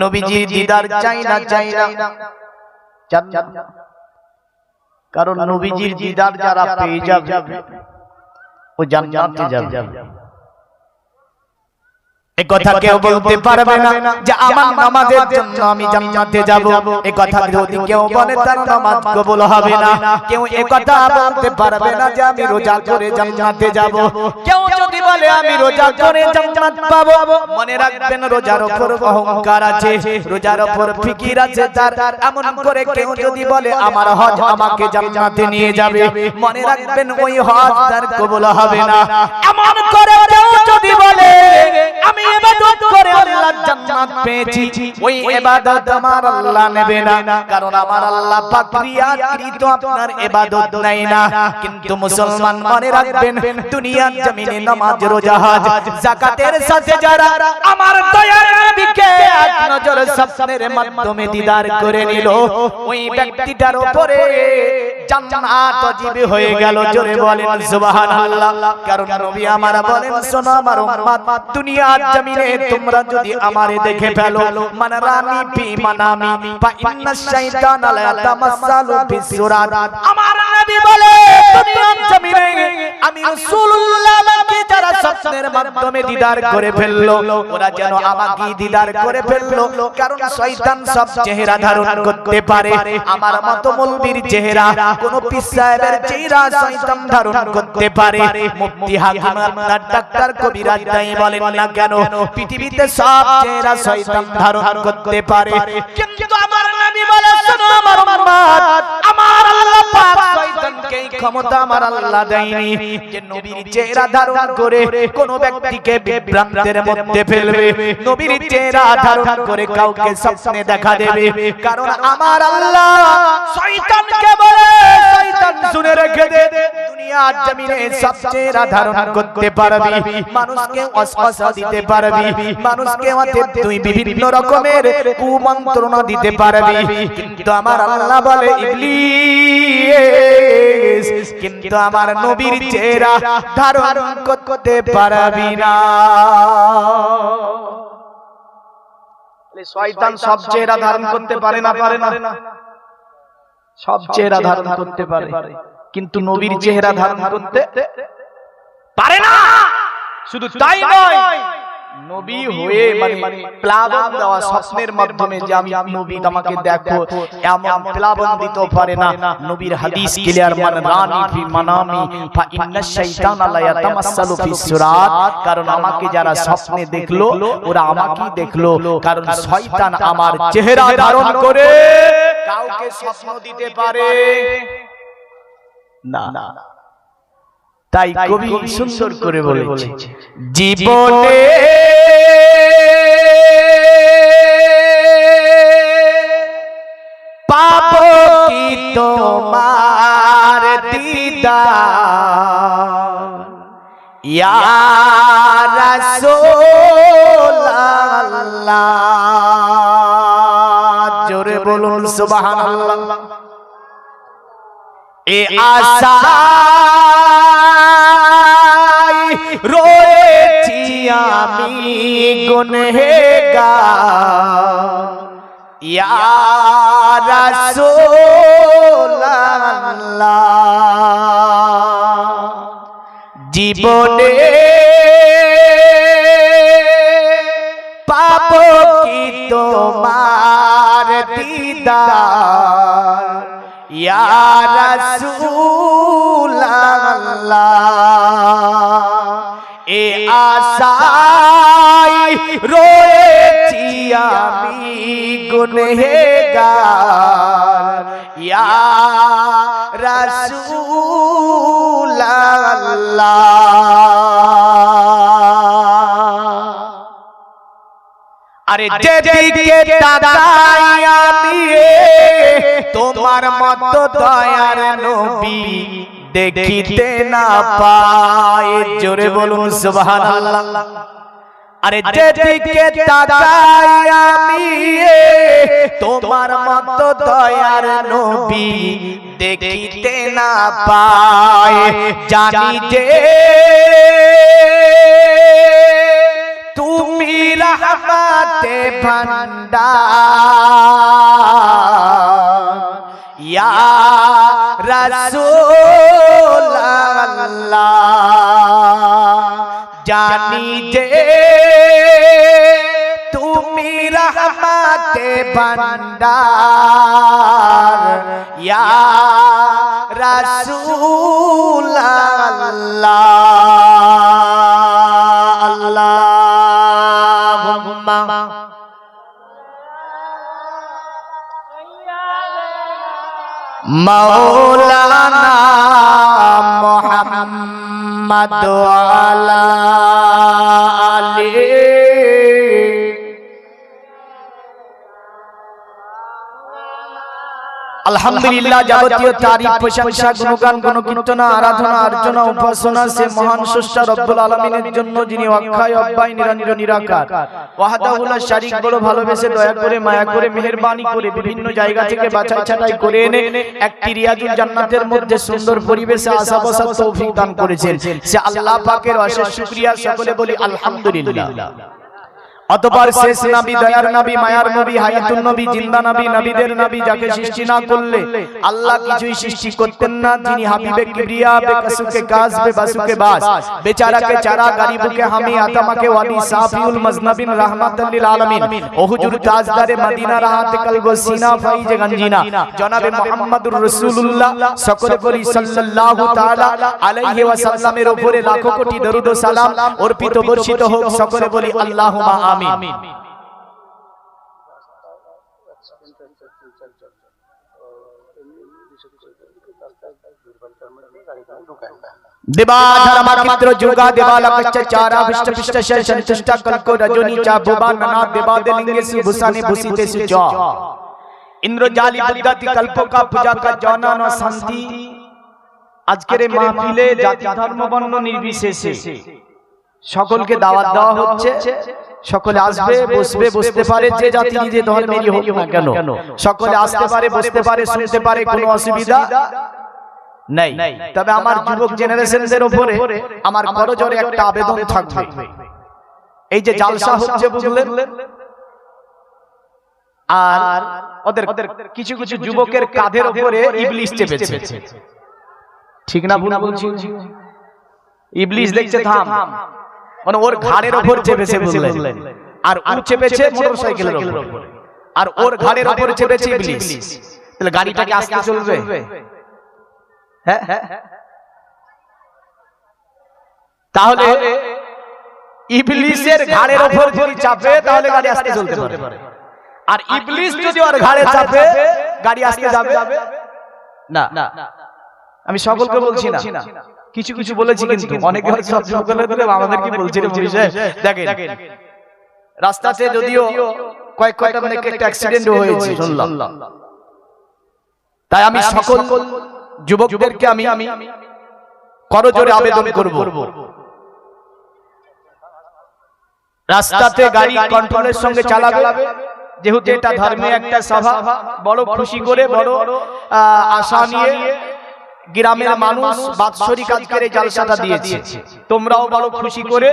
নবীজির দিদার চাই না কারণ নবীজির দিদার যারা পেয়ে যাবে ও জান্নাতে যাবে। এই কথা কেউ বলতে পারবে না যে আমার নামাজের জন্য আমি জান্নাতে যাব। এই কথা যদি কেউ বলে তার নামাজ কবুল হবে না। কেউ এই কথা বলতে পারবে না যে আমি রোজা করে জান্নাতে যাব। কেউ যদি বলে আমি রোজা করে জান্নাত পাবো, মনে রাখবেন রোজার উপর অহংকার আছে, রোজার উপর ফিকির আছে তার। এমন করে কেউ যদি বলে আমার হজ আমাকে জান্নাতে নিয়ে যাবে, মনে রাখবেন ওই হজ তার কবুল হবে না। এমন করে কেউ যদি বলে আমি ইবাদত করে আল্লাহর জান্নাত পেয়েছি, ওই ইবাদত আমার আল্লাহ নেবে না, কারণ আমার আল্লাহ পাক রিয়াকৃত আপনার ইবাদত নেয় না। কিন্তু মুসলমান মনে রাখবেন দুনিয়ার জমিনে নামাজ রোজা হজ যাকাতের সাথে যারা আমার দয়ার নবীকে এক নজর স্বপ্নের মাধ্যমে দিদার করে নিল, ওই ব্যক্তিটার উপরে জান্নাত ওয়াজিব হয়ে গেল। জোরে বলেন সুবহানাল্লাহ। কারণ নবী আমার বলেন শোনো আমার উম্মত, দুনিয়ার জমিনে তোমরা যদি আমারে দেখে ফেলো, মান রানি ফি মানামি ফা ইন্না শাইতানা লা ইয়াতামাসসালু বিসুরাত। আমার নবী বলে দুনিয়ার জমিনে আমি রাসূলুল্লাহ আমাকে যারা স্বপ্নের মাধ্যমে দিদার করে ফেললো, ওরা যেন আমাকে দিদার করে ফেললো। কারণ শয়তান সব চেহারা ধারণ করতে পারে, আমার মত মৌলবীর চেহারা, কোন পীর সাহেবের চেহারা শয়তান ধারণ করতে পারে। মুফতি হাকিম আপনার ডাক্তার কবিরাজ তাই বলেন না কেন, পৃথিবীতে সব চেহারা শয়তান ধারণ করতে পারে। কিন্তু আমার নবী বলে শোনো আমার উম্মত, আমার আল্লাহ পাক শয়তানকে এই ক্ষমতা আমার আল্লাহ দেয়নি যে নবীর চেহারা ধারণ করে কোন ব্যক্তিকে বিভ্রান্তের মধ্যে ফেলবে, নবীর চেহারা ধারণ করে কাউকে স্বপ্নে দেখা দেবে। কারণ আমার আল্লাহ শয়তানকে বলে শয়তান শুনে রেখে দে, দুনিয়ার জমিনে সব চেহারা ধারণ করতে পারবি, মানুষকে ওয়াসওয়াসা দিতে পারবি, মানুষকে তুই বিভিন্ন রকমের কুমন্ত্রণা দিতে পারবি। কিন্তু আমার আল্লাহ বলে ইবলিস, কিন্তু আমার নবীর চেহারা ধারণ করতে পারবি না। শয়তান সব চেহারা ধারণ করতে পারে না, সব চেহারা ধারণ করতে পারে, কিন্তু নবীর চেহারা ধারণ করতে পারে না। শুধু তাই নয়, নবী হয়ে মানে প্লাবন দেওয়া স্বপ্নের মাধ্যমে যে আমি নবী আমাকে দেখো, এমন প্লাবন দিতে পারে না। নবীর হাদিস ক্লিয়ার, মান রানি ফি মানামি ফা ইন্না শাইতানা লা ইয়াতামাসসালু ফিসসুরাত। কারণ আমাকে যারা স্বপ্নে দেখলো ওরা আমাকেই দেখলো, কারণ শয়তান আমার চেহারা ধারণ করে কাউকে স্বপ্ন দিতে পারে না। তাই কবি সুন্দর করে বলেছে, জীবনে পাবো কি তোমার দিদার ইয়া রাসূলুল্লাহ। জোরে বলুন সুবহানাল্লাহ। এ আশায় রয়েছি আমি গুনহগার ইয়া রাসূলুল্লাহ। জীবনে পাবো কি তোমার দিদার ইয়া রাসূলুল্লাহ। এ আশায় রয়েছি আমি গুনহগার ইয়া রাসূলুল্লাহ। আরে যেদিকে তাকাই আমি তোমার মত দয়ার নবী দেখিতে না পাই। জোরে বলুন সুবহানাল্লাহ। আরে যেদিকে তাকাই আমি তোমার মত দয়ার নবী দেখিতে না পাই। জানি যে তুমি रहमते भंडार या रसूल अल्लाह जानी जे তুমি रहमते भंडार या रसूल अल्लाह अल्लाहुम्मा मौलाना मुहम्मद वाला आले अल्हम्दुलिल्लाह যাবতীয় তারিফ প্রশংসা গুণগান গণকীর্তন আরাধনা অর্চনা উপাসনা সে মহান স্রষ্টা রব্বুল আলামিনের জন্য যিনি অক্ষয় অব্যয় নিরঞ্জন নিরাকার ওয়াহদাহু লা শারীক বড় ভালোবেসে দয়া করে মায়া করে মেহেরবানি করে বিভিন্ন জায়গা থেকে বাছাই ছাঁটাই করে এনে একটি রিয়াজুল জান্নাতের মধ্যে সুন্দর পরিবেশে আসা বসার তৌফিক দান করেছেন সে আল্লাহ পাকের অশেষ শুকরিয়া সকলে বলি আলহামদুলিল্লাহ অতঃপর শেষ নবী দয়ার নবী মায়ার নবী হায়াতুন নবী জিন্দা নবী নবীদের নবী যাকে সৃষ্টি না করলে আল্লাহ কিছুই সৃষ্টি করতেন না যিনি হাবিবে কিবরিয়া বেকসুকে কাজ বেবাসুকে বাস বেচারাকে চারা গরিবকে হামি আতামাকে ওয়ালি সাফিউল মজনবিন রাহমাতাল লিল আলামিন ও হুজুর তাজদারে মদিনা রাহাত কলব সিনা ফাইজ গঞ্জিনা জনাবে মুহাম্মদুর রাসূলুল্লাহ সকলে বলি সাল্লাল্লাহু তাআলা আলাইহি ওয়াসাল্লামের উপরে লাখো কোটি দরুদ ও সালাম অর্পিত বর্ষিত হোক সকলে বলি আল্লাহুম্মা আমিন देवाधर माकित्र जुगा देवाला कच्चारा विष्ट विष्ट शर संतुष्टा कल्को रजोनी चा बुबा नना देवादे लिंगे सु भुसाने भुसीते सु जा इंद्रजाली बुद्धति कल्पों का पूजा का जाना न शांति আজকের এই মাহফিলে জাতি ধর্ম বর্ণ নির্বিশেষে সকলকে দাওয়াত দেওয়া হচ্ছে সকলে আসবে বসবে বসতে পারে যে জাতি যে ধর্মেরই হোক না কেন সকলে আসতে পারে বসতে পারে শুনতে পারে কোনো অসুবিধা নাই তবে আমার যুবক জেনারেশনদের উপরে আমার করজোরে একটা আবেদন থাকবে এই যে জালসা হচ্ছে বুঝলেন আর ওদের কিছু কিছু যুবকের কাঁধের উপরে ইবলিস চেপেছে ঠিক না ভুল বলছি ইবলিস দেখছে থাম মানে ওর ঘাড়ের উপর চেপেছে বুঝলেন আর ও চেপেছে মোটরসাইকেলের উপর আর ওর ঘাড়ের উপর চেপেছে ইবলিস তাহলে গাড়িটা কি আস্তে চলবে হ্যাঁ তাহলে ইবলিসের ঘাড়ের উপর যদি চাপে তাহলে গাড়ি আস্তে চলতে পারে আর ইবলিস যদি ওর ঘাড়ে চাপে গাড়ি আস্তে যাবে না আমি সকলকে বলছি না কিছু কিছু বলেছি কিন্তু অনেকে হয়তো সব সকলে বলে আমাদের কি বলছি রে পুলিশ দেখেন রাস্তাতে যদিও কয়েকটা মানে একটা অ্যাক্সিডেন্ট হয়েছে শুনলাম তাই আমি সকল যুবকদেরকে আমি করজোরে আবেদন করব রাস্তাতে গাড়ি কন্ট্রোলের সঙ্গে চালাবে যেহেতু এটা ধর্মীয় একটা সভা বড় খুশি করে বড় আশা নিয়ে গ্রামের মানুষ বাৎসরিক আজকের এই জালসাটা দিয়েছে তোমরাও বড় খুশি করে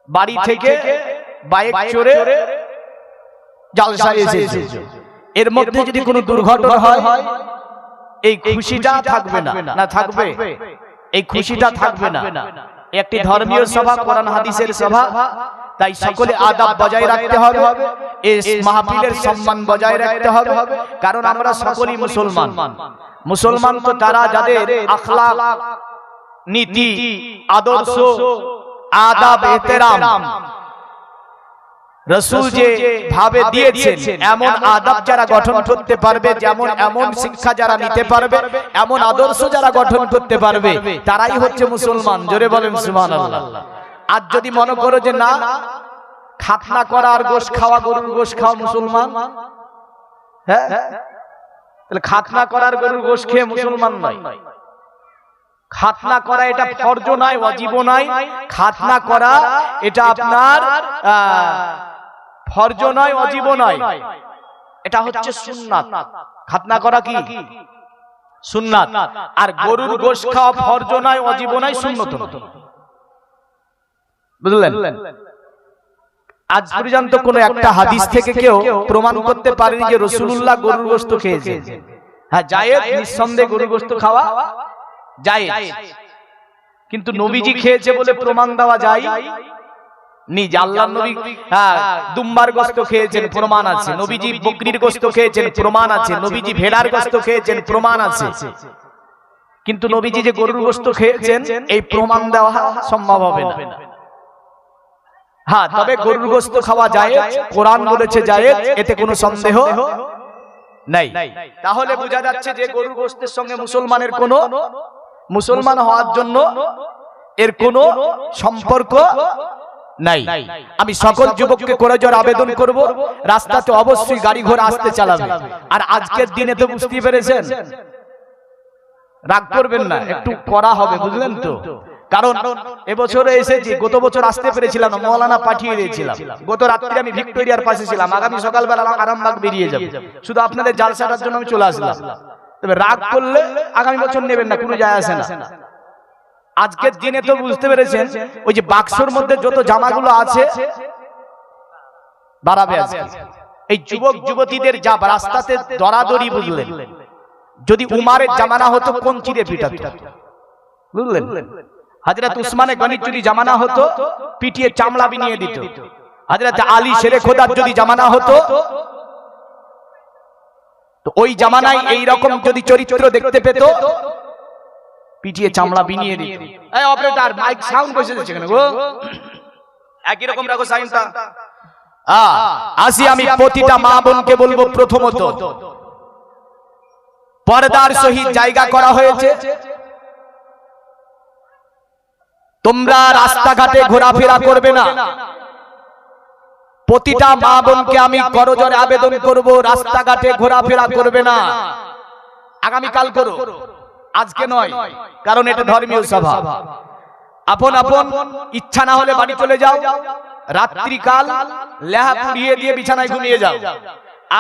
বাড়ি থেকে বাইক চড়ে জালসায় এসেছো এর মধ্যে যদি কোনো দুর্ঘটনা হয় এই খুশিটা থাকবে না থাকবে এই খুশিটা থাকবে না একটি ধর্মীয় সভা কোরআন হাদিসের সভা তাই সকলে আদব বজায় রাখতে হবে এই মাহফিলের সম্মান বজায় রাখতে হবে কারণ আমরা সকলেই মুসলমান তো তারা যাদের আখলাক নীতি আদর্শ আদব ইহতিরাম রাসূল যে ভাবে দিয়েছেন এমন আদব যারা গঠন করতে পারবে যেমন এমন শিক্ষা যারা নিতে পারবে এমন আদর্শ যারা গঠন করতে পারবে তারাই হচ্ছে মুসলমান জোরে বলেন সুবহানাল্লাহ আজ যদি মনে করো যে না খাতনা করা আর গোশ খাওয়া গরুর গোশ খাওয়া মুসলমান হ্যাঁ তাহলে খাতনা করার গরুর গোশ খেয়ে মুসলমান নয় খাতনা করা এটা ফরজ নয় ওয়াজিব নয় খাতনা করা এটা আপনার ফরজ নয় ওয়াজিব নয় এটা হচ্ছে সুন্নাত খাতনা করা কি সুন্নাত আর গরুর গোশ খাওয়া ফরজ নয় ওয়াজিব নয় সুন্নত বুঝলেন আজ পর্যন্ত কোন একটা হাদিস থেকে কেউ প্রমাণ করতে পারেনি যে রাসূলুল্লাহ গরুর গোশত খেয়েছেন। হ্যাঁ জায়েজ, নিঃসন্দেহে গরুর গোশত খাওয়া জায়েজ, কিন্তু নবীজি খেয়েছে বলে প্রমাণ দেওয়া যায় নি যে আল্লাহর নবী দুম্বার গোশত খেয়েছেন প্রমাণ আছে, নবীজি বকরির গোশত খেয়েছেন প্রমাণ আছে, নবীজি ভেড়ার গোশত খেয়েছেন প্রমাণ আছে, কিন্তু নবীজি যে গরুর গোশত খেয়েছেন এই প্রমাণ দেওয়া সম্ভব হবে না। হ্যাঁ তবে গরুর গোশত খাওয়া যায়, কোরআন বলেছে জায়েজ, এতে কোনো সন্দেহ নাই। তাহলে বোঝা যাচ্ছে যে গরুর গোশতের সঙ্গে মুসলমানের কোনো, মুসলমান হওয়ার জন্য এর কোনো সম্পর্ক নাই। আমি সকল যুবককে করজোড়ে আবেদন করব, রাস্তাতে অবশ্যই গাড়ি ঘোড়া আসতে চালাবে। আর আজকের দিনে তো বুঝতে পেরেছেন, রাগ করবেন না, একটু করা হবে, বুঝলেন তো? কারণ এবছরে এসেছি, গত বছর আসতে পেরেছিলাম না, মৌলানা পাঠিয়ে দিয়েছিলাম। গত রাত্রে আমি ভিক্টোরিয়ার পাশে ছিলাম, আগামী সকালবেলা আরামবাগ বেরিয়ে যাব, শুধু আপনাদের জালসাটার জন্য আমি চলে আসলাম। তবে রাগ করলে আগামী বছর নেবেন না, কোনো যায় আসে না। আজকের দিনে তো বুঝতে পেরেছেন, ওই যে বাক্সর মধ্যে যত জামাগুলো আছে বাড়াবে আজকে। এই যুবক যুবতীদের যা রাস্তাতে দরাদরি, বুঝলেন? যদি উমারের জামানা হতো কোন চিরে পিটাত, বুঝলেন? হযরত উসমানে গনির যদি জামানা হতো পিটিয়ে চামড়া বিনিয়ে দিত। হযরত আলী শেরে খোদার যদি জামানা হতো, তো ওই জামানায় এই রকম যদি চরিত্র দেখতে পেত পিটিয়ে চামড়া বিনিয়ে দিত। এই অপারেটর মাইক সাউন্ড বসে দিচ্ছে কেন গো? একই রকম রাখো সাউন্ডটা। আসি আমি প্রতিটা মা বোনকে বলবো, প্রথমত পর্দার সহিত জায়গা করা হয়েছে। তোমরা রাস্তাঘাটে ঘোরাফেরা করবে না। প্রতিটা মা বোনকে আমি করজোড়ে আবেদন করব, রাস্তাঘাটে ঘোরাফেরা করবে না। আগামীকাল করো, আজকে নয়, কারণ এটা ধর্মীয় সভা। আপন আপন ইচ্ছা না হলে বাড়ি চলে যাও, রাত্রিকাল লেহা পুড়িয়ে দিয়ে বিছানায় ঘুমিয়ে যাও।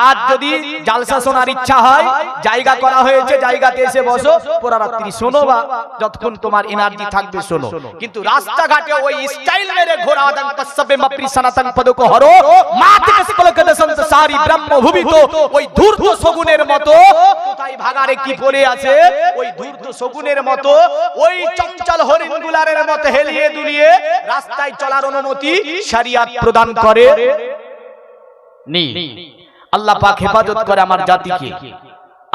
আর যদি জালসা শোনার ইচ্ছা হয়, জায়গা করা হয়েছে, জায়গাতে এসে বসো, পুরো রাত্রি শোনো বা যতক্ষণ তোমার এনার্জি থাকবে শোনো। কিন্তু রাস্তাঘাটে ওই স্টাইল মেরে ঘোরা দাং পসবে মাপরি সনাতন পদক হরো মাতকে সকলকে দসন্ত সারি ব্রহ্মভূমিত, ওই ধূর্ত শগুনের মতো কোথায় ভাগারে কি পড়ে আছে, ওই ধূর্ত শগুনের মতো, ওই চঞ্চল হরিণগুলারের মতো হেলিয়ে দুলিয়ে রাস্তায় চলার অনুমতি শরিয়ত প্রদান করে নি। আল্লাহ পাক হেফাজত করে আমার জাতিকে।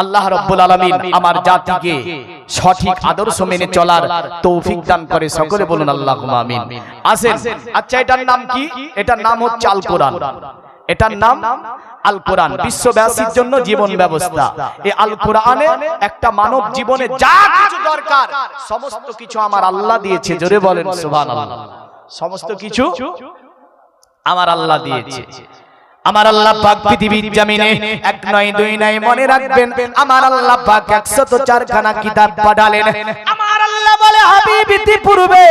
আল্লাহ রাব্বুল আলামিন আমার জাতিকে সঠিক আদর্শ মেনে চলার তৌফিক দান করে। সকলে বলুন আল্লাহুম্মা আমিন। আসেন, আচ্ছা এটার নাম কি? এটার নাম হচ্ছে আল কোরআন। এটার নাম আল কোরআন, বিশ্ববাসীর জন্য জীবন ব্যবস্থা। এই আল কোরআনে একটা মানব জীবনে যা কিছু দরকার সমস্ত কিছু আমার আল্লাহ দিয়েছে। জোরে বলেন সুবহানাল্লাহ। সমস্ত কিছু আমার আল্লাহ দিয়েছে। আমার আল্লাহ পাক পৃথিবীর জমিনে এক নয় দুই নয়, মনে রাখবেন, আমার আল্লাহ পাক 104 খানা কিতাব পাঠালেন। আমার আল্লাহ বলে, হাবিব ইতিপূর্বে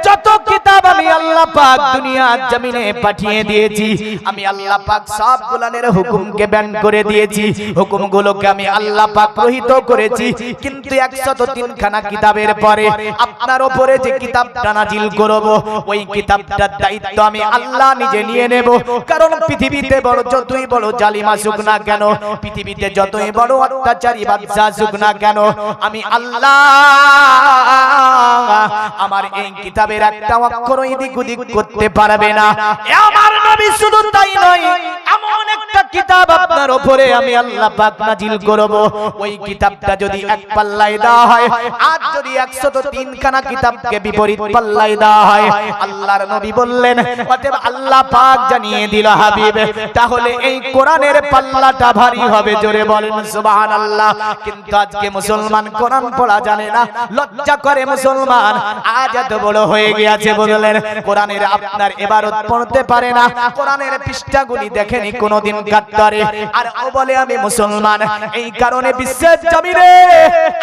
যত কিতাব আমি আল্লাহ পাক দুনিয়ার জমিনে পাঠিয়ে দিয়েছি, আমি আল্লাহ পাক সব গুলানের হুকুমকে ব্যান করে দিয়েছি, হুকুমগুলোকে আমি আল্লাহ পাক রহিত করেছি। কিন্তু 103 খানা কিতাবের পরে আপনার উপরে যে কিতাবটা নাজিল করব, ওই কিতাবটার দায়িত্ব আমি আল্লাহ নিজে নিয়ে নেব। কারণ পৃথিবীতে বড় যতই বড় জালিম আসুক না কেন, পৃথিবীতে যতই বড় অত্যাচারী বাদশা আসুক না কেন, আমি আল্লাহ আমার এই কিতাবের একটা অক্ষর এদিক ওদিক করতে পারবে না। আমার নবী শুধু তাই নয়, এমন একটা কিতাব আপনার উপরে আমি আল্লাহ পাক নাজিল করব, ওই কিতাবটা যদি এক পাল্লায় দেওয়া হয়, আর যদি 103 খানা কিতাবকে বিপরীত পাল্লায় দেওয়া হয়, আল্লাহর নবী বললেন, অতএব আল্লাহ পাক জানিয়ে দিল, হাবিব তাহলে এই কোরআনের পাল্লাটা ভারী হবে। জোরে বলেন সুবহানাল্লাহ। কিন্তু আজকে মুসলমান কোরআন পড়া জানে না, লজ্জা করে মুসলমান, আজ এত বড় হয়ে গিয়েছে, বললেন কোরআনের আপনার ইবারত পড়তে পারে না, কোরআনের পৃষ্ঠাগুলি দেখেনি কোনোদিন কাটতারে, আর ও বলে আমি মুসলমান। এই কারণে বিশ্বের জমিনে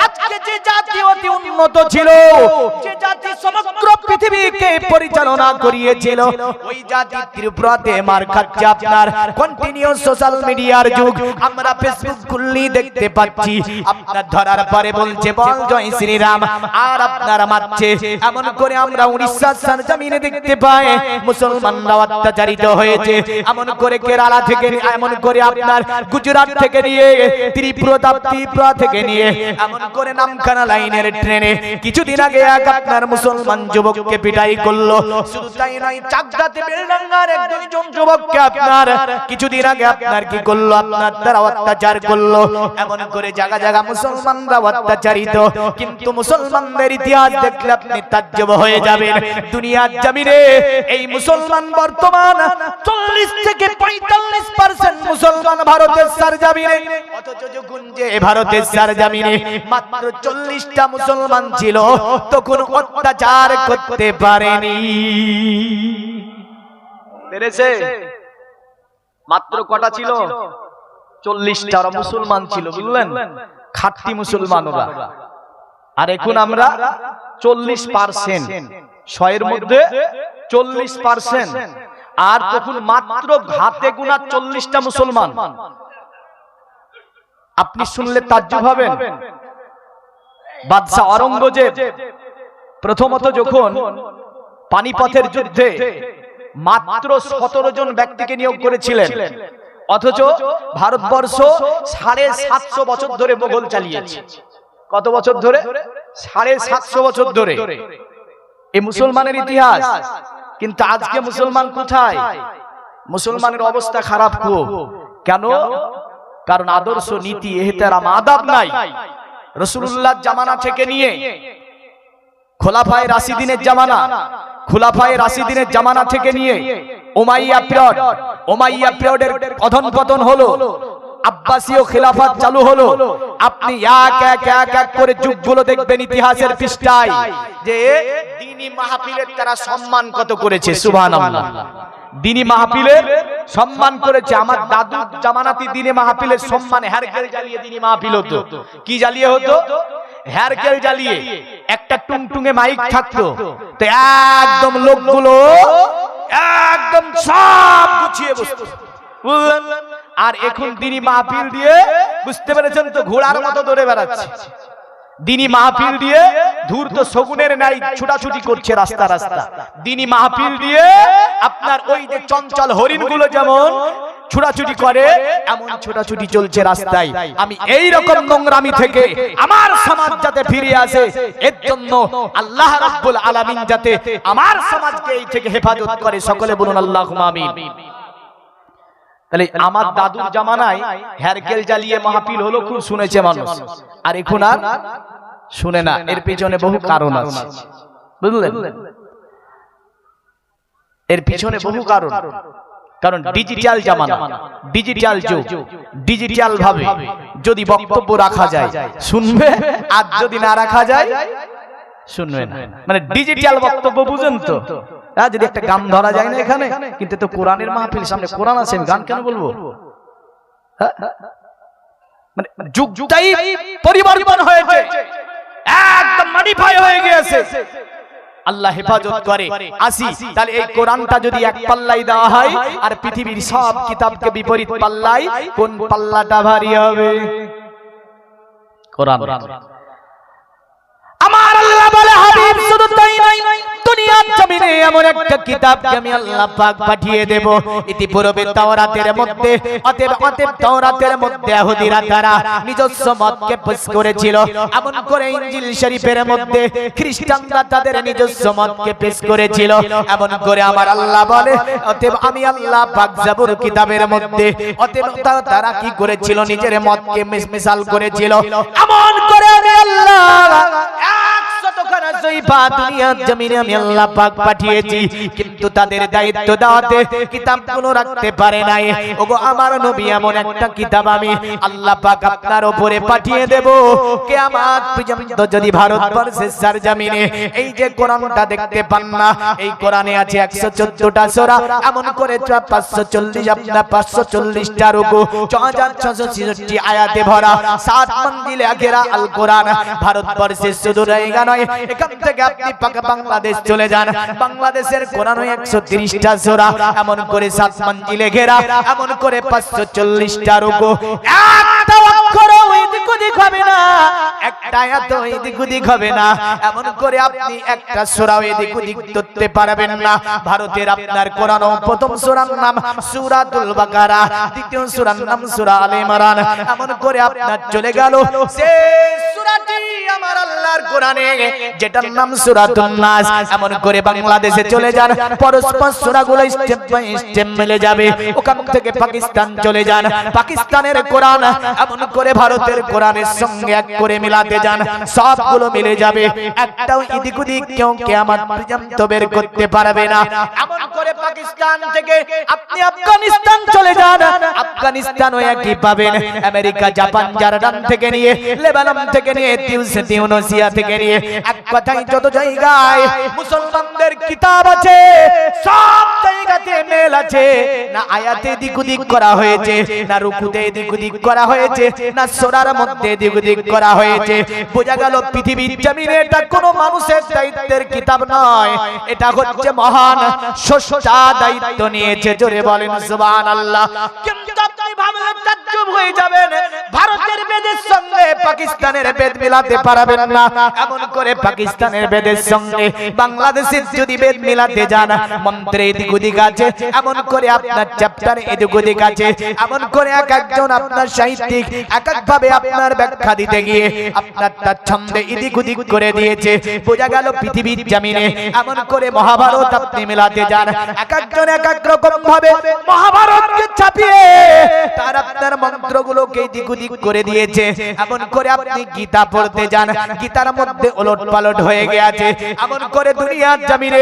আজকে যে জাতি অতি উন্নত ছিল, যে জাতি সমগ্র পৃথিবীকে পরিচালনা করিয়েছিল, ওই জাতি ত্রিপুরাতে মার খাচ্ছে আপনার কন্টিনিউ সোশ্যাল মিডিয়ার যুগ। আমরা ফেসবুক খুললি দেখতে পাচ্ছি আপনার ধরার পরে বলছে বল জয় শ্রীরাম, আর আপনারা মারছে। এমন করে আমরা উড়িষ্যার সরজমিনে দেখতে পাই মুসলমানরা অত্যাচারিত হয়েছে। এমন করে কেরালা থেকে, এমন করে আপনার গুজরাট থেকে নিয়ে ত্রিপুরা থেকে নিয়ে, এমন করে নামখানা লাইনের ট্রেনে কিছুদিন আগে এক আপনার মুসলমান যুবককে পিটাই করলো। শুধু তাই নয়, চাকদাতে বেলডাঙ্গার এক দুইজন যুবককে আপনার কিছুদিন আগে আপনার কি করলো, আপনার দ্বারা অত্যাচার করলো। এমন করে জায়গা জায়গা মুসলমানরা অত্যাচারিত। কিন্তু মুসলমানদের ইতিহাস দেখলে আপনি তাজ্জব হয়ে যাবেন। দুনিয়ার জমিনে এই মুসলমান বর্তমান 40 থেকে 45% মুসলমান ভারতের সরজমিনে, অথচ যখন যে ভারতের সরজমিনে মাত্র 40টা মুসলমান ছিল, তখন অত্যাচার করতে পারেনি। পেরেছে? মাত্র কটা ছিল? 40টা মুসলমান ছিল, বুঝলেন? খাঁটি মুসলমান ওরা। আর এখন আমরা 40%, 100 এর মধ্যে 40%। আর তখন মাত্র হাতে গোনা 40টা মুসলমান। আপনি শুনলে তাজ্জব হবেন। বাদশা আওরঙ্গজেব প্রথমত যখন পানিপথের যুদ্ধে মাত্র 17 জন ব্যক্তিকে নিয়োগ করেছিলেন, অথচ ভারতবর্ষ 750 বছর ধরে মোগল চালিয়েছে। কত বছর ধরে? 750 বছর ধরে। এই মুসলমানের ইতিহাস। কিন্তু আজকে মুসলমান কোথায়? মুসলমানের অবস্থা খারাপ খুব। কেন? কারণ আদর্শ, নীতি, এহতেরাম, আদাব নাই। রাসূলুল্লাহ জামানা থেকে নিয়ে খোলাফায়ে রাশিদিনের জামানা থেকে নিয়ে উমাইয়া পিরিয়ডের অধঃপতন হলো, আব্বাসীয় খিলাফত চালু হলো। আপনি এক এক করে যুগগুলো দেখবেন ইতিহাসের পৃষ্ঠায় যে দ্বীনি মাহফিলের তারা সম্মান কত করেছে। সুবহানাল্লাহ। দ্বীনি মাহফিলের সম্মান করেছে। আমার দাদু জামানাতি দ্বীনি মাহফিলের সম্মান হেরকেল জ্বালিয়ে দ্বীনি মাহফিল হতো। কি জ্বালিয়ে হতো? হেরকেল জ্বালিয়ে। একটা টুংটুঙে মাইক থাকতো, তো একদম লোকগুলো একদম সব গুছিয়ে বসতো। আর এখন দ্বীনি মাহফিল দিয়ে, বুঝতে পেরেছেন তো, ঘোড়ার মতো দৌড়ে বেড়াচ্ছে। দ্বীনি মাহফিল দিয়ে ধূর্ত শগুনের ন্যায় ছুটাছুটি করছে রাস্তা রাস্তা। দ্বীনি মাহফিল দিয়ে আপনার ওই যে চঞ্চল হরিণগুলো যেমন ছুটাছুটি করে, এমন ছুটাছুটি চলছে রাস্তায়। আমি এই রকম নোংরামি থেকে আমার সমাজ যাতে ফিরে আসে, এর জন্য আল্লাহ রাব্বুল আলামিন যাতে আমার সমাজকে এই থেকে হেফাজত করে, সকলে বলুন আল্লাহুম্মা আমিন। তাহলে আমার দাদুর জামানায় হেরকেল জ্বালিয়ে মাহফিল হলো, খুব শুনেছে মানুষ। আর এখন আর শুনে না। এর পেছনে বহু কারণ আছে, বুঝলেন? এর পিছনে বহু কারণ। কারণ ডিজিটাল জামানা, ডিজিটাল যুগ, ডিজিটাল ভাবে যদি বক্তব্য রাখা যায় শুনবে, আর যদি না রাখা যায় শুনবে না। মানে ডিজিটাল বক্তব্য, বুঝেন তো? যদি একটা গান ধরা যায় না এখানে, কিন্তু তো কোরআনের মাহফিল, সামনে কোরআন আছে, গান কেন বলবো? মানে যুগটাই পরিবর্তন হয়েছে, একদম মডিফাই হয়ে গিয়েছে। আল্লাহ হেফাজত করে। আসি তাহলে এই কোরআনটা যদি এক পাল্লাই দেওয়া হয় আর পৃথিবীর সব কিতাবকে বিপরীত পাল্লাই, কোন পাল্লাটা ভারী হবে? কোরআন। আমার আল্লাহ বলে, হাবিব শুধু তাই নয়, দুনিয়ার জমিনে এমন একটা কিতাবকে আমি আল্লাহ পাক পাঠিয়ে দেব। ইতিপূর্বে তাওরাতের মধ্যে, অতএব তাওরাতের মধ্যে ইহুদিরা তারা নিজস্ব মতকে পেশ করেছিল। এমন করে ইনজিল শরীফের মধ্যে খ্রিস্টানরা তাদের নিজস্ব মতকে পেশ করেছিল। এমন করে আমার আল্লাহ বলে, অতএব আমি আল্লাহ পাক জাবুর কিতাবের মধ্যে, অতএব তারা কি করেছিল? নিজের মতকে মিশাল করেছিল। এমন করে আমি আল্লাহ 100 খানা জয়ফা দুনিয়ার জমিনে আমি আল্লাহ পাক পাঠিয়েছি, কিন্তু তাদের দায়িত্ব দেওয়াতে কিতাবগুলো রাখতে পারে নাই। ওগো আমার নবী, এমন একটা কিতাব আমি আল্লাহ পাক আপনার উপরে পাঠিয়ে দেব, কিয়ামত পর্যন্ত যদি ভারতবর্ষের সরজমিনে এই যে কোরআনটা দেখতে পান না, এই কোরআনে আছে 114টা সূরা, এমন করে 540 আপনার 540টা রুকু, 6666 আয়াতে ভরা 7 মঞ্জিলে ঘেরা আল কোরআন। ভারতবর্ষের শুধু জায়গা নয়, এখান থেকে আপনি পাকা বাংলাদেশ চলে যান, বাংলাদেশের কোরআন 130টা সূরা, এমন করে 7 মঞ্জিলে ঘেরা, এমন করে 540টা রুকু, একটা অক্ষরও এদিক ওদিক হবে না, একটা আয়াতও এদিক ওদিক হবে না, এমন করে আপনি একটা সূরাও এদিক ওদিক ধরতে পারবেন না। ভারতের আপনার কোরআন প্রথম সূরার নাম সূরাতুল বাকারা, দ্বিতীয় সূরার নাম সূরা আলে ইমরান, এমন করে আপনার চলে গেল সেই সূরাটি আমার আল্লাহর কোরআনে যেটার নাম সূরাতুন নাস। এমন করে বাংলাদেশে চলে যান, পরস্পর সূরাগুলো স্টেপ বাই স্টেপ মিলে যাবে। ওখান থেকে পাকিস্তান চলে যান, পাকিস্তানের কোরআন এমন করে ভারতের কোরআনের সঙ্গে এক করে মিলাতে যান, সবগুলো মিলে যাবে, একটাও এদিক ওদিক কেউ কিয়ামত পর্যন্ত বের করতে পারবে না। এমন করে পাকিস্তান থেকে আপনি আফগানিস্তান চলে যান, আফগানিস্তানও একই পাবেন। আমেরিকা, জাপান, জর্ডান থেকে নিয়ে, লেবানন থেকে নিয়ে, তিউনিসিয়া থেকে নিয়ে, এক কথায় যত জায়গায় মুসলমানদের কিতাব আছে, সব জায়গাতে মেল আছে। না আয়াতে এদিক ওদিক করা হয়েছে, না রুকুতে এদিক ওদিক করা হয়েছে, না সূরার মধ্যে এদিক ওদিক করা হয়েছে। বোঝা গেল পৃথিবীর জমিনে এটা কোনো মানুষের দায়িত্বের কিতাব নয়, এটা হচ্ছে মহান স্রষ্টা দায়িত্ব নিয়েছে। জোরে বলেন সুবহানাল্লাহ। কিন্তু আপনি ভাবলে তাজ্জব হয়ে যাবেন, ভারতের বেদের সঙ্গে পাকিস্তানের বেদ মিলাতে পারবেন না। এমন করে পাকিস্তানের বেদের সঙ্গে বাংলাদেশের যদি বেদ মিলাতে যান, মন্ত্রে এদিক ওদিক আছে, এমন করে আপনার চ্যাপ্টার এদিক ওদিক আছে, এমন করে এক একজন আপনার সাহিত্যিক এক একভাবে আপনার ব্যাখ্যা দিতে গিয়ে আপনার তার ছন্দে এদিক ওদিক করে দিয়েছে। বোঝা গেল পৃথিবীর জমিনে এমন করে মহাভারত আপনি মিলাতে যান, এক একজন এক এক রকম ভাবে মহাভারতকে ছাপিয়ে তার আপনার মন্ত্রগুলোকে এদিক ওদিক করে দিয়েছে। এমন করে আপনি গীতা পড়তে যান, গীতার মধ্যে ওলট পালট হয়ে গেছে। এমন করে দুনিয়ার জমিনে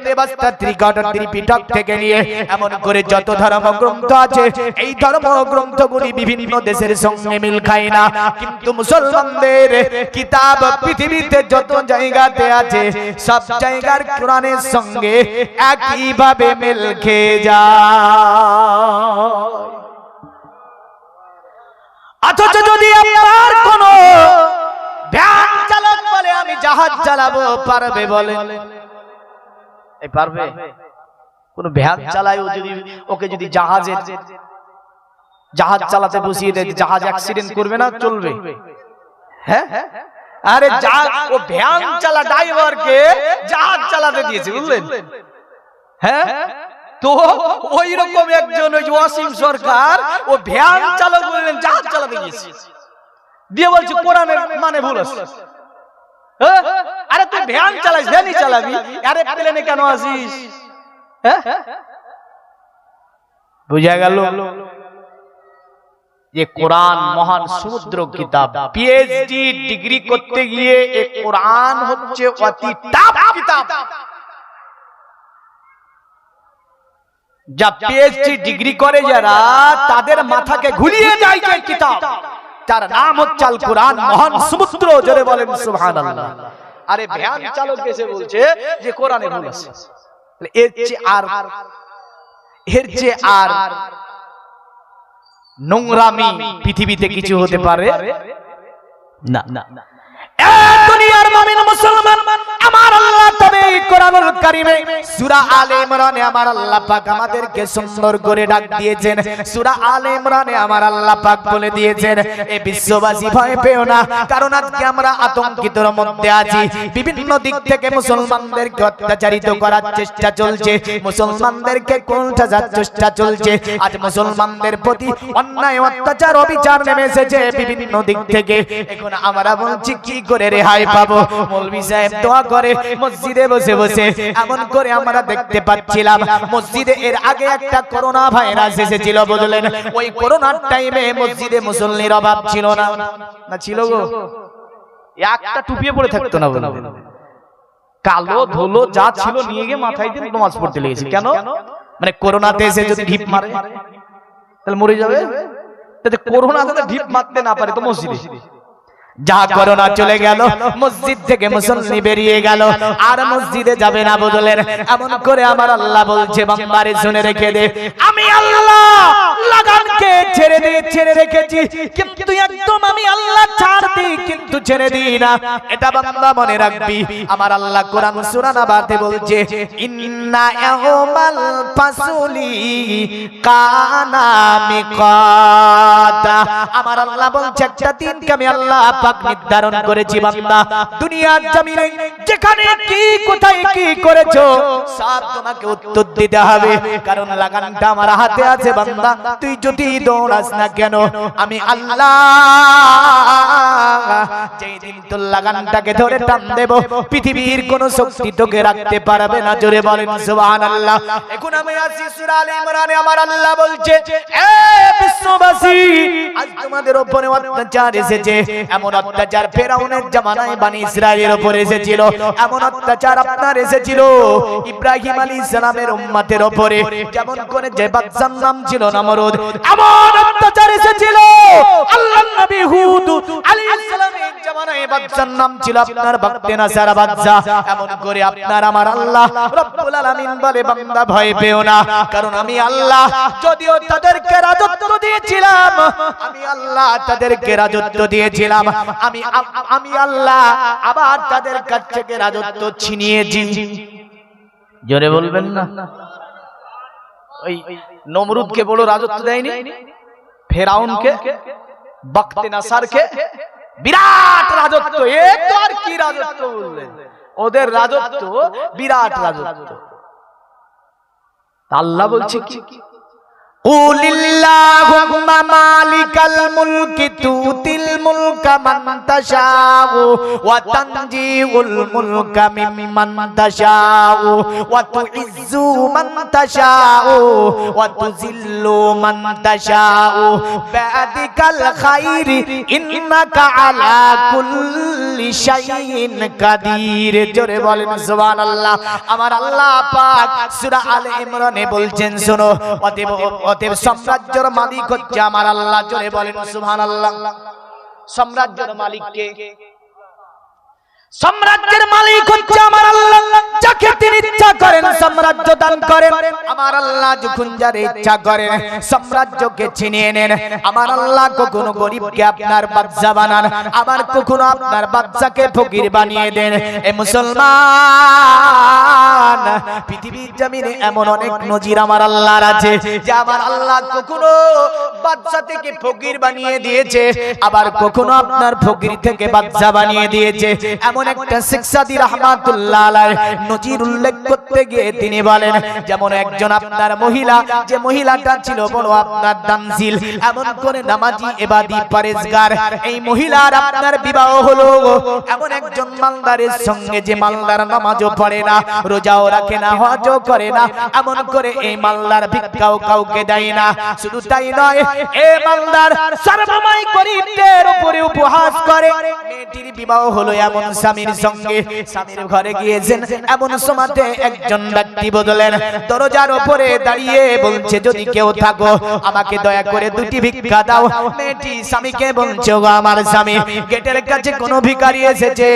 দেবস্তা ত্রিকট ত্রিপিটক থেকে নিয়ে এমন করে যত ধর্মগ্রন্থ আছে, এই ধর্মগ্রন্থগুলি বিভিন্ন দেশের সঙ্গে মিল খায় না, কিন্তু মুসলমানদের কিতাব পৃথিবীতে যত জায়গাতে আছে, সব জায়গার কোরআনের সঙ্গে একইভাবে মিল খেয়ে যায়। অথচ যদি আপনার কোন ভ্যান চালক বলে আমি জাহাজ চালাবো, পারবে বলেন? এই পারবে? কোন ভ্যান চালায় ওকে যদি জাহাজ জাহাজ চালাতে বসিয়ে দেয়, জাহাজ অ্যাক্সিডেন্ট করবে না? চলবে? হ্যাঁ, আরে ও ভ্যান চালা ড্রাইভারকে জাহাজ চালাতে দিয়েছে, বুঝলেন? হ্যাঁ, তো ওই রকম একজন ওই ওয়াসিম সরকার ও ভ্যান চালক বললেন জাহাজ চালাতে গিয়েছে, দিয়ে বলছে কোরআনের মানে ভুল আছে। আরে তুই ভ্যান চালাস, ভ্যানই চালাবি, আরে প্লেনে কেন আসিস? বুঝা গেল যে কোরআন মহান সমুদ্র কিতাব। পিএইচডি ডিগ্রি করতে গিয়ে এই কোরআন হচ্ছে অতি টাফ কিতাব। যা পিএইচডি ডিগ্রি করে যারা, তাদের মাথাকে ঘুরিয়ে যায় যে কিতাব, তার নাম হচ্ছে আল কোরআন, মহান সমুদ্র। জোরে বলেন সুবহানাল্লাহ। আরে ভ্যান চালক এসে বলছে যে কোরআনে ভুল আছে, এর চেয়ে আর নোংরামি পৃথিবীতে কিছু হতে পারে না। দুনিয়ার মুমিন মুসলমান, আমার আল্লাহ তবে এই কোরআনুল কারীমে সূরা আলে ইমরানে আমার আল্লাহ পাক আমাদেরকে সুন্দর করে ডাক দিয়েছেন। সূরা আলে ইমরানে আমার আল্লাহ পাক বলে দিয়েছেন, এই বিশ্ববাসী ভয় পেও না, কারণ আজকে আমরা আতঙ্কিতর মধ্যে আছি। বিভিন্ন দিক থেকে মুসলমানদেরকে অত্যাচারিত করার চেষ্টা চলছে, মুসলমানদেরকে কোণঠাসার চেষ্টা চলছে। আজ মুসলমানদের প্রতি অন্যায় অত্যাচার অবিচার নেমে এসেছে বিভিন্ন দিক থেকে। এখন আমরা বলছি কি করে রেহাই পাবো? মৌলভী সাহেব দোয়া করে মসজিদে বসে বসে। এমন করে আমরা দেখতে পাচ্ছিলাম মসজিদে এর আগে একটা করোনা ভাইরাস এসেছিল, বুঝলেন? ওই করোনার টাইমে মসজিদে মুসল্লির অভাব ছিল না? না ছিল গো, একটা টুপিয়ে পড়ে থাকতো না, বলবেন কালো ধুলো যা ছিল নিয়ে গিয়ে মাথায় দিয়ে নামাজ পড়তে লেগেছে। কেন? মানে করোনাতে এসে যদি ঢিপ মারে তাহলে মরে যাবে। তাতে করোনাতে ঢিপ মারতে না পারে তো মসজিদে যা করোনা চলে গেল, মসজিদ থেকে মুসল্লি বেরিয়ে গেল, আর মসজিদে যাবে না বদলেন। এমন করে আমার আল্লাহ বলছে বান্দারে শুনে রেখে দে, আমি আল্লাহ লাগানকে ছেড়ে রেখেছি, কিন্তু একদম আমি আল্লাহ ছাড় দিই কিন্তু ছেড়ে দিই না। এটা বান্দা মনে রাখবি। আমার আল্লাহ কোরআন সূরা নাবাতে বলছে ইন্না ইয়াউমাল ফাসলি কানা মিকাতা। আমার আল্লাহ বলছে একটা দিনকে আমি আল্লাহ পাক নির্ধারণ করেছি বান্দা, দুনিয়ার জমিনে যেখানে কি কোথায় কি করেছো সব তোমাকে উত্তর দিতে হবে, কারণ লাগানটা আমার হাতে আছে বান্দা। তুই যদি দৌড়াস না কেন, আমি আল্লাহ যেই দিন তোর লাগানটাকে ধরে টান দেব, পৃথিবীর কোন শক্তি তোকে রাখতে পারবে না। জোরে বলেন সুবহানাল্লাহ। এখন আমি আসি সূরা আলে ইমরানে। আমার আল্লাহ বলছে এ বিশ্ববাসী, আজ তোমাদের উপরে অত্যাচার এসেছে। এমন অত্যাচার ফেরাউনের জামানায় বনি ইসরাইলের উপর এসেছিল, এমন অত্যাচার আপনার এসেছিল ইব্রাহিম আলাইহিস সালামের উম্মতের উপরে। যেমন করে যে বাদশার নাম ছিল নমরুদ, এমন অত্যাচার এসেছিল আল্লাহর নবী হুদ আলাইহিস সালামের জামানায় বাদশার নাম ছিল আপনার বাগতে নাসার বাদশা। এমন করে আপনার আমার আল্লাহ রব্বুল আলামিন বলে বান্দা ভয় পেও না, কারণ আমি আল্লাহ যদিও তাদেরকে রাজত্ব দিয়েছিলাম, আমি আল্লাহ তাদেরকে রাজত্ব দিয়েছিলাম, আমি আল্লাহ আবার তাদের কাছ থেকে রাজত্ব ছিনিয়েছি। জোরে বলবেন না। ওই নমরুদকে বড় রাজত্ব দেয়নি, ফেরাউনকে বাগতে নাসারকে বিরাট রাজত্ব। এ তো আর কি রাজত্ব বললেন, ওদের রাজত্ব বিরাট রাজত্ব। আল্লাহ বলছে কি কুলিল্লাহুম্মা মালিকাল মুলকি তুতিল মুলকা মান তাশাউ ওয়া তানজিউল মুলকা মিম্মান তাশাউ ওয়া তুইজ্জু মান তাশাউ ওয়া তুযিল্লু মান তাশাউ বিয়াদিকাল খাইরি ইন্নাকা আলা কুল্লি শাইইন কাদির। জোরে বলেন সুবহানাল্লাহ। আমার আল্লাহ পাক সূরা আলে ইমরানে বলছেন শোনো, অতএব সাম্রাজ্যের মালিক হচ্ছে আমার আল্লাহ। জোরে বলেন সুবহানাল্লাহ। সাম্রাজ্যের মালিক কে? সাম্রাজ্যের মালিক হচ্ছে আমার আল্লাহ। যাকে তিনি ইচ্ছা করেন সাম্রাজ্য দান করেন। আমার আল্লাহ যখন যার ইচ্ছা করেন সাম্রাজ্যকে ছিনিয়ে নেন। আমার আল্লাহ কখনো গরিবকে আপনার বাদশা বানান, আবার কখনো আপনার বাদশাকে ফকির বানিয়ে দেন। এ মুসলমান, পৃথিবীর জমিনে এমন অনেক নজির আমার আল্লাহর আছে যে আমার আল্লাহ কখনো বাদশা থেকে ফকির বানিয়ে দিয়েছে, আবার কখনো আপনার ফকির থেকে বাদশা বানিয়ে দিয়েছে। এমন একটা শেখ সাদী রাহমাতুল্লাহ আলাইহি নজির উল্লেখ করতে গিয়ে তিনি বলেন, যেমন একজন আপনার মহিলা, যে মহিলাটা ছিল বড় আপনার দানশীল, এমন করে নামাজি ইবাদি পরেজগার, এই মহিলার আপনার বিবাহ হলো এমন একজন মালদারের সঙ্গে, যে মালদার নামাজও পড়ে না, রোজাও রাখে না, হজও করে না, এমন করে এই মালদার ভিক্ষাও কাউকে দেয় না। শুধু তাই নয়, এই মালদার সর্বময় গরিবদের উপরে উপহাস করে। মেয়েটির বিবাহ হলো এমন স্বামীর সঙ্গে, স্বামীর ঘরে গিয়েছেন, এমন সময়তে একজন ব্যক্তি বললেন, দরজার উপরে দাঁড়িয়ে বলছে, যদি কেউ থাকো আমাকে দয়া করে দুটি ভিক্ষা দাও। মেয়েটি স্বামীকে বলছে, গো আমার স্বামী, গেটের কাছে কোনো ভিখারি এসেছে,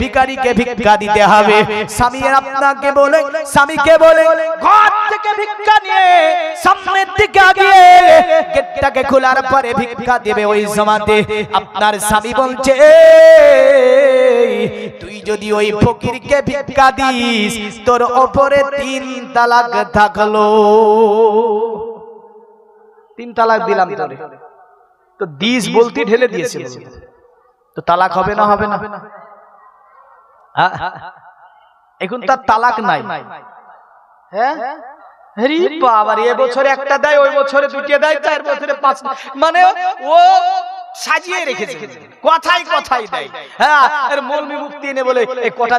ভিখারিকে ভিক্ষা দিতে হবে। স্বামী আপনাকে বলে, স্বামীকে বলে ঘর থেকে ভিক্ষা নিয়ে সামনের দিকে আগিয়ে গেটটাকে খোলার পরে ভিক্ষা দেবে। ওই সময়তে আপনার স্বামী বলছে, তুই যদি ওই ফকিরকে ভিক্ষা দিস তোর উপরে 3 তালাক থাকলো। 3 তালাক দিলাম তোরে, তো দিস বলতে ঢেলে দিয়েছিল, তো তালাক হবে না? হবে না? এখন তার তালাক নাই। হ্যাঁ, আরে বাবা, এ বছরে একটা দেয়, ওই বছরে 2টা দেয়, 4 বছরে 5, মানে ও সাজিয়ে রেখেছে, কথাই কথাই দেয়। হ্যাঁ, আর মৌলভী মুফতি এনে বলে এই কথা